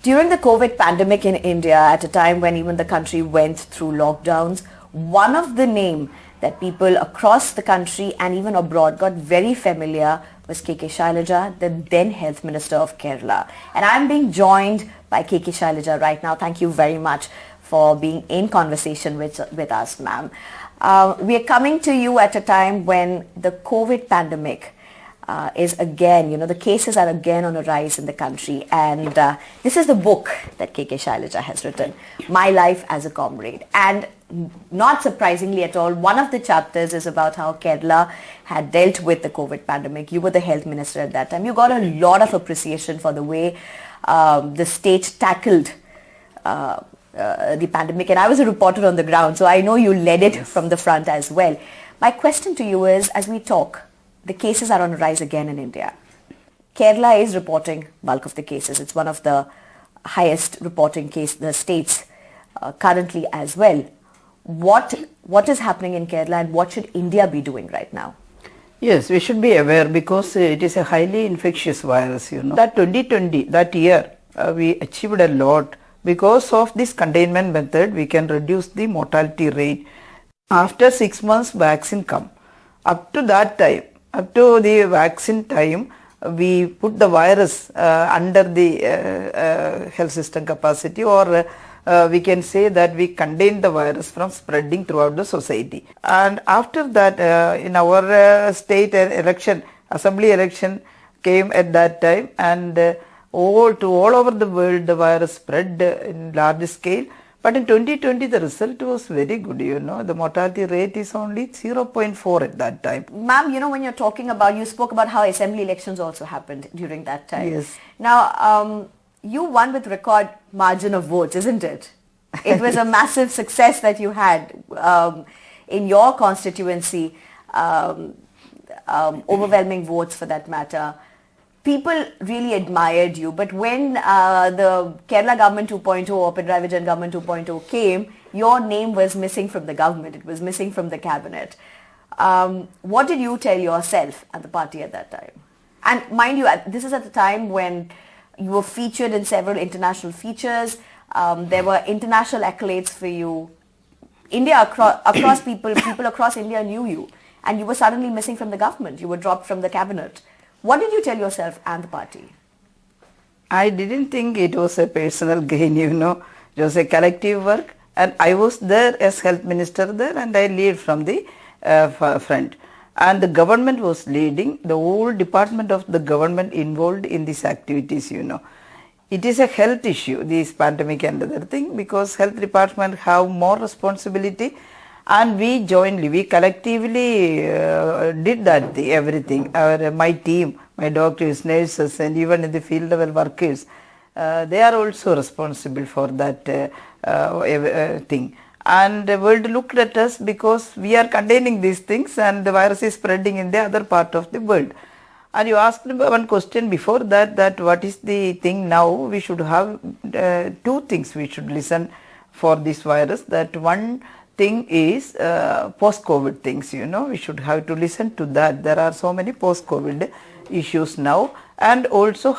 During the COVID pandemic in India, at a time when even the country went through lockdowns, one of the names that people across the country and even abroad got very familiar was KK Shailaja, the then Health Minister of Kerala. And I'm being joined by KK Shailaja right now. Thank you very much for being in conversation with us, ma'am. We are coming to you at a time when the COVID pandemic is again, the cases are again on a rise in the country. And this is the book that KK Shailaja has written, My Life as a Comrade. And not surprisingly at all, one of the chapters is about how Kerala had dealt with the COVID pandemic. You were the health minister at that time. You got a lot of appreciation for the way the state tackled the pandemic. And I was a reporter on the ground, so I know you led it from the front as well. My question to you is, as we talk, the cases are on a rise again in India. Kerala is reporting bulk of the cases. It's one of the highest reporting the states currently as well. What is happening in Kerala and what should India be doing right now? Yes, we should be aware because it is a highly infectious virus, That 2020, that year, we achieved a lot. Because of this containment method, we can reduce the mortality rate. After 6 months, vaccine come. Up to that time, up to the vaccine time, we put the virus under the health system capacity, or we can say that we contain the virus from spreading throughout the society. And after that, in our state election, assembly election came at that time, and all over the world the virus spread in large scale. But in 2020 the result was very good, The mortality rate is only 0.4 at that time. Ma'am, when you're talking about, you spoke about how assembly elections also happened during that time. Yes. Now, you won with record margin of votes, isn't it? It was a massive success that you had in your constituency, overwhelming votes for that matter. People really admired you, but when the Kerala Government 2.0 or Pinarayi Vijayan Government 2.0 came, your name was missing from the government. It was missing from the cabinet. What did you tell yourself and the party at that time? And mind you, this is at the time when you were featured in several international features. There were international accolades for you. India across people across India knew you, and you were suddenly missing from the government. You were dropped from the cabinet. What did you tell yourself and the party? I didn't think it was a personal gain, It was a collective work, and I was there as health minister there, and I lead from the front. And the government was leading, the whole department of the government involved in these activities, It is a health issue, this pandemic and other thing, because health department have more responsibility. And we collectively did that, everything. My team, my doctors, nurses, and even in the field level workers, they are also responsible for that thing. And the world looked at us because we are containing these things and the virus is spreading in the other part of the world. And you asked one question before that what is the thing now? We should have two things we should listen for this virus. That one thing is post-COVID things, we should have to listen to that. There are so many post-COVID issues now, and also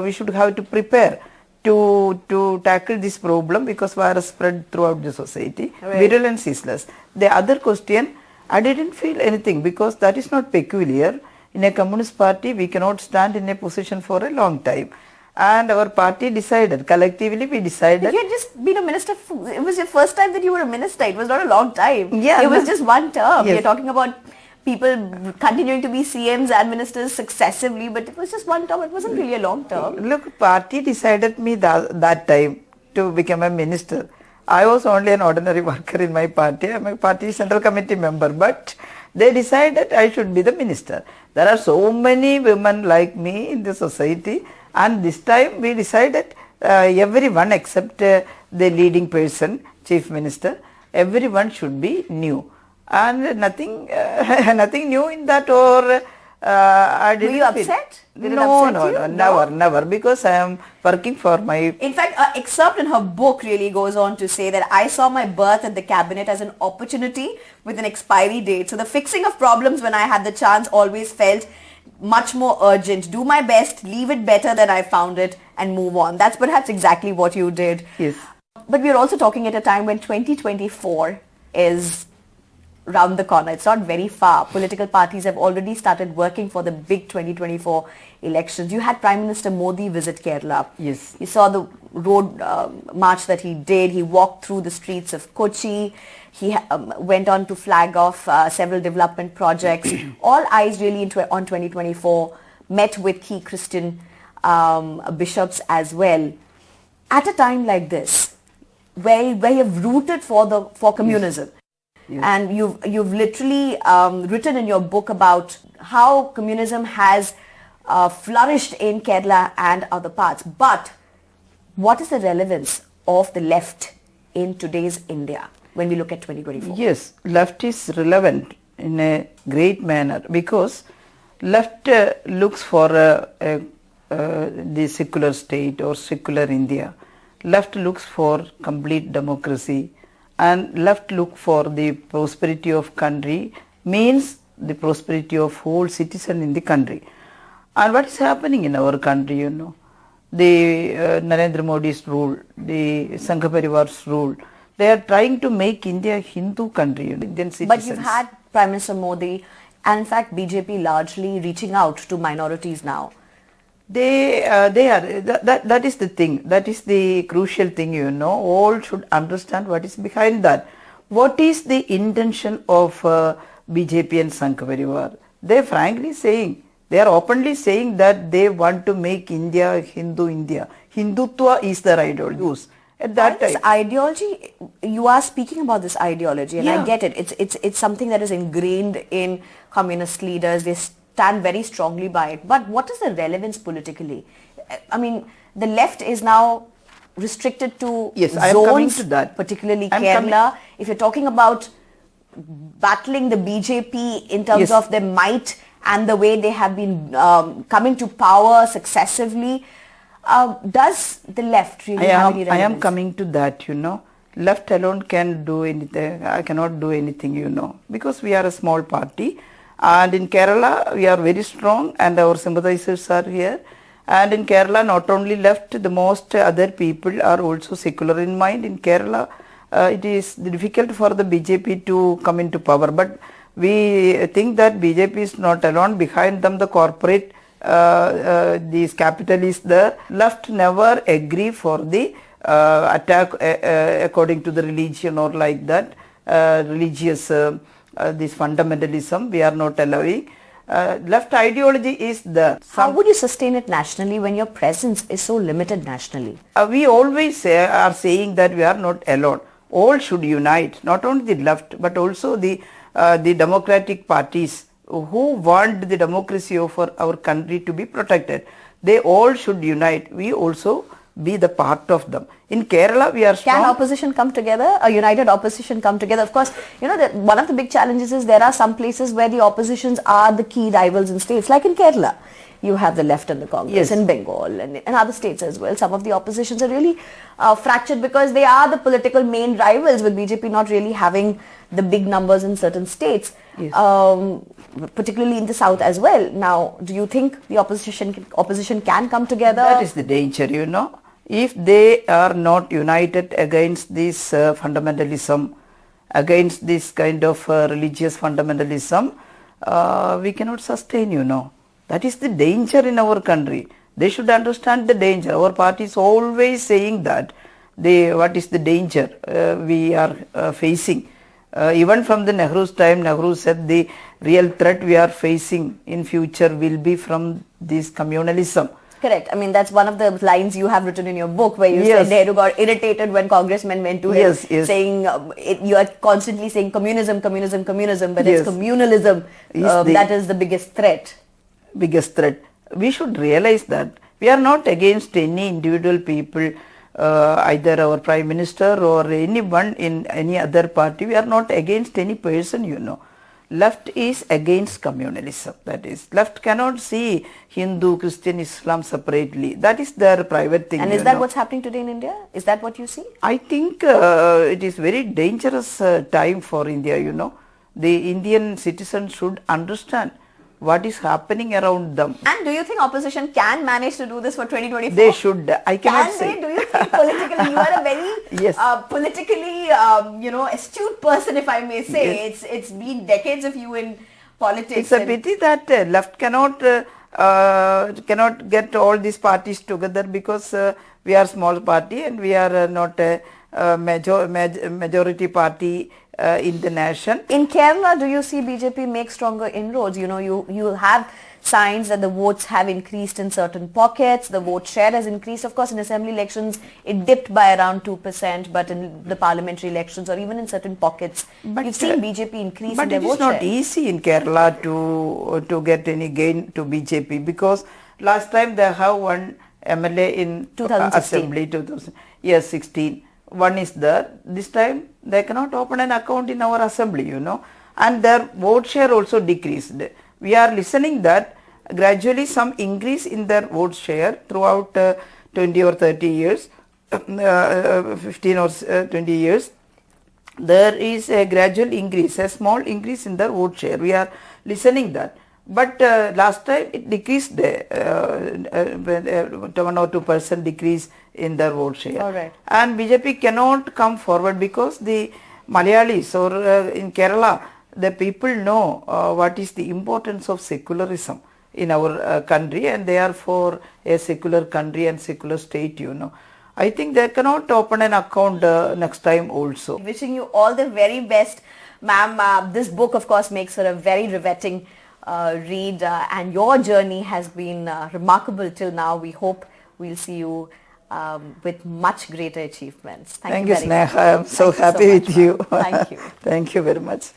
we should have to prepare to tackle this problem because virus spread throughout the society. Right. Virulence is less. The other question, I didn't feel anything because that is not peculiar. In a communist party, we cannot stand in a position for a long time. And our party decided, collectively we decided. You had just been a minister, it was your first time that you were a minister, it was not a long time. Yeah, it was just one term. Yes. You're talking about people continuing to be CMs and ministers successively, but it was just one term, it wasn't really a long term. Look, party decided me that time to become a minister. I was only an ordinary worker in my party, I'm a party central committee member, but they decided I should be the minister. There are so many women like me in the society. And this time we decided everyone except the leading person, chief minister, everyone should be new. And nothing new in that, or I didn't. Were you upset? Did it No, upset no, never, because I am working for my... In fact, an excerpt in her book really goes on to say that I saw my berth at the cabinet as an opportunity with an expiry date. So the fixing of problems when I had the chance always felt much more urgent. Do my best, leave it better than I found it, and move on. That's perhaps exactly what you did. Yes. But we're also talking at a time when 2024 is round the corner. It's not very far. Political parties have already started working for the big 2024 elections. You had Prime Minister Modi visit Kerala. Yes. You saw the road march that he did. He walked through the streets of Kochi. He went on to flag off several development projects. All eyes really on 2024. Met with key Christian bishops as well. At a time like this, where you've rooted for communism, Yes. and you've literally written in your book about how communism has flourished in Kerala and other parts. But what is the relevance of the left in today's India when we look at 2024? Yes, left is relevant in a great manner because left looks for the secular state or secular India. Left looks for complete democracy, and left look for the prosperity of country means the prosperity of whole citizen in the country. And what is happening in our country, you know, the Narendra Modi's rule, the Sangha Parivar's rule, they are trying to make India a Hindu country, you know, Indian citizens. But you've had Prime Minister Modi and in fact BJP largely reaching out to minorities now. They are, that is the thing, that is the crucial thing, you know, all should understand what is behind that. What is the intention of BJP and Sangha Parivar? They are frankly saying, they are openly saying that they want to make India Hindu India. Hindutva is their ideology. At that This time, ideology, you are speaking about this ideology, and I Yeah. get it. It's something that is ingrained in communist leaders. They stand very strongly by it. But what is the relevance politically? I mean, the left is now restricted to Yes, I am coming zones, to that. particularly I am Kerala. If you're talking about battling the BJP in terms Yes. of their might and the way they have been coming to power successively, does the left really have any relevance? I am coming to that, you know. Left alone can do anything. I cannot do anything, you know, because we are a small party. And in Kerala, we are very strong and our sympathizers are here. And in Kerala, not only left, the most other people are also secular in mind. In Kerala, it is difficult for the BJP to come into power. But we think that BJP is not alone. Behind them, the corporate, these capitalists there. Left never agree for the attack according to the religion or like that. Religious, this fundamentalism, we are not allowing. Left ideology is there. How would you sustain it nationally when your presence is so limited nationally? We always are saying that we are not alone. All should unite, not only the left but also the democratic parties who want the democracy of our country to be protected. They all should unite. We also be the part of them. In Kerala, we are strong. Can opposition come together? A united opposition come together? Of course, you know, one of the big challenges is there are some places where the oppositions are the key rivals in states, like in Kerala. You have the left and the Congress, Yes. in Bengal and other states as well. Some of the oppositions are really fractured because they are the political main rivals, with BJP not really having the big numbers in certain states, Yes. particularly in the south as well. Now, do you think the opposition can come together? That is the danger, you know. If they are not united against this fundamentalism, against this kind of religious fundamentalism, we cannot sustain, you know. That is the danger in our country. They should understand the danger. Our party is always saying that. What is the danger we are facing? Even from the Nehru's time, Nehru said the real threat we are facing in future will be from this communalism. Correct. I mean, that's one of the lines you have written in your book, where you Yes. said Nehru got irritated when congressmen went to him, Yes, yes. saying you are constantly saying communism, communism, communism, but Yes. it's communalism that is the biggest threat. Biggest threat. We should realize that we are not against any individual people, either our Prime Minister or anyone in any other party. We are not against any person, you know. Left is against communalism. That is, left cannot see Hindu, Christian, Islam separately. That is their private thing. And is that what's happening today in India? Is that what you see? I think it is very dangerous time for India, you know. The Indian citizens should understand what is happening around them. And do you think opposition can manage to do this for 2024? They should. I cannot Can say. they? Do you think politically? You are a very Yes. politically, astute person, if I may say. Yes. It's been decades of you in politics. It's a and- pity that left cannot get all these parties together, because we are small party and we are not a majority party in the nation. In Kerala, do you see BJP make stronger inroads? You have signs that the votes have increased in certain pockets, the vote share has increased. Of course, in assembly elections, it dipped by around 2%, but in the parliamentary elections or even in certain pockets, you've seen BJP increase in their vote share. But it is not easy in Kerala to get any gain to BJP, because last time they have one MLA in 2016. Assembly, 16. One is there. This time they cannot open an account in our assembly, and their vote share also decreased. We are listening that gradually some increase in their vote share throughout 20 or 30 years, 15 or 20 years. There is a gradual increase, a small increase in their vote share. We are listening that. But last time it decreased, 1 or 2% decrease in their vote share. All right. And BJP cannot come forward because the Malayalis or in Kerala, the people know what is the importance of secularism in our country, and they are for a secular country and secular state, I think they cannot open an account next time also. Wishing you all the very best, ma'am. This book, of course, makes for a very riveting read, and your journey has been remarkable till now. We hope we'll see you with much greater achievements. Thank you, very much. Sneha. I am so Thank you happy much, with you. ma'am. Thank you. Thank you very much.